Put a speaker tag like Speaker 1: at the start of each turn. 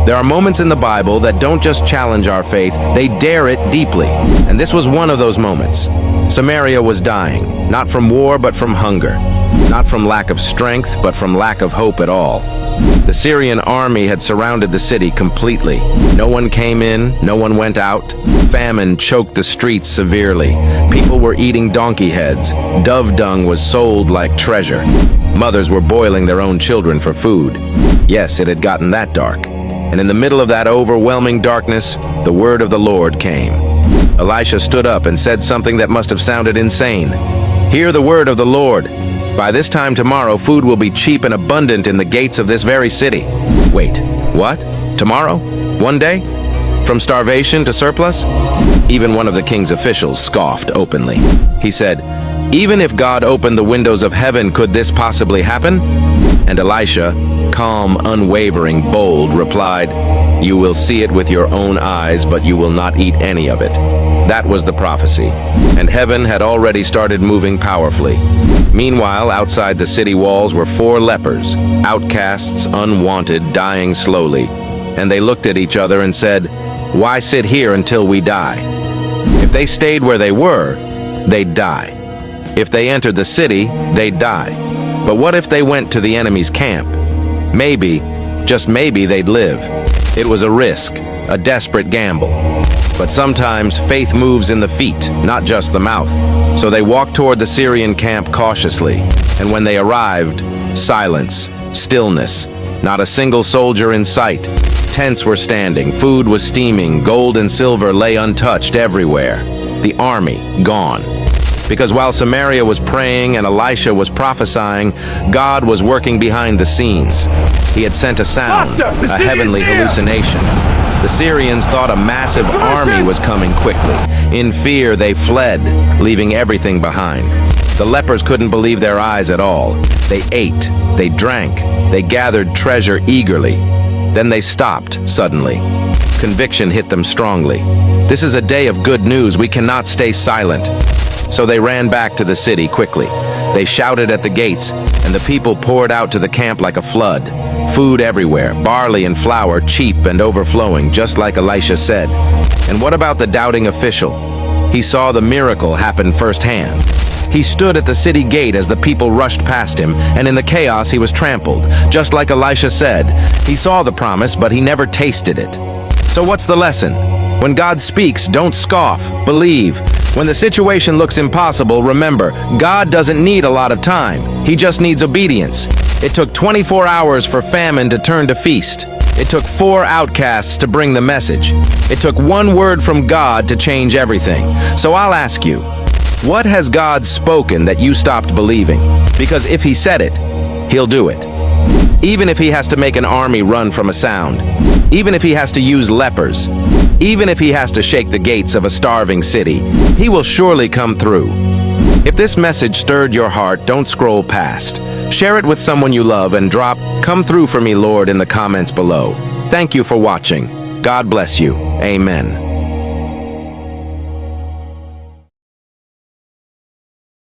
Speaker 1: There are moments in the Bible that don't just challenge our faith, they dare it deeply. And this was one of those moments. Samaria was dying, not from war but from hunger. Not from lack of strength, but from lack of hope at all. The Syrian army had surrounded the city completely. No one came in, no one went out. Famine choked the streets severely. People were eating donkey heads. Dove dung was sold like treasure. Mothers were boiling their own children for food. Yes, it had gotten that dark. And in the middle of that overwhelming darkness, the word of the Lord came. Elisha stood up and said something that must have sounded insane. "Hear the word of the Lord. By this time tomorrow, food will be cheap and abundant in the gates of this very city." Wait, what? Tomorrow? One day? From starvation to surplus? Even one of the king's officials scoffed openly. He said, "Even if God opened the windows of heaven, could this possibly happen?" And Elisha, calm, unwavering, bold, replied, "You will see it with your own eyes, but you will not eat any of it." That was the prophecy, and heaven had already started moving powerfully. Meanwhile, outside the city walls were 4 lepers, outcasts, unwanted, dying slowly. And they looked at each other and said, "Why sit here until we die?" If they stayed where they were, they'd die. If they entered the city, they'd die. But what if they went to the enemy's camp? Maybe, just maybe, they'd live. It was a risk, a desperate gamble. But sometimes faith moves in the feet, not just the mouth. So they walked toward the Syrian camp cautiously. And when they arrived, silence, stillness, not a single soldier in sight. Tents were standing, food was steaming, gold and silver lay untouched everywhere. The army gone. Because while Samaria was praying and Elisha was prophesying, God was working behind the scenes. He had sent a sound, a heavenly hallucination. The Syrians thought a massive army was coming quickly. In fear, they fled, leaving everything behind. The lepers couldn't believe their eyes at all. They ate, they drank, they gathered treasure eagerly. Then they stopped, suddenly. Conviction hit them strongly. This is a day of good news. We cannot stay silent. So they ran back to the city quickly. They shouted at the gates, and the people poured out to the camp like a flood. Food everywhere, barley and flour cheap and overflowing, just like Elisha said. And what about the doubting official? He saw the miracle happen firsthand. He stood at the city gate as the people rushed past him, and in the chaos he was trampled, just like Elisha said. He saw the promise, but he never tasted it. So what's the lesson? When God speaks, don't scoff, believe. When the situation looks impossible, remember, God doesn't need a lot of time. He just needs obedience. It took 24 hours for famine to turn to feast. It took 4 outcasts to bring the message. It took one word from God to change everything. So I'll ask you, what has God spoken that you stopped believing? Because if he said it, he'll do it. Even if he has to make an army run from a sound. Even if he has to use lepers. Even if he has to shake the gates of a starving city, he will surely come through. If this message stirred your heart, don't scroll past. Share it with someone you love and drop "Come through for me, Lord" in the comments below. Thank you for watching. God bless you. Amen.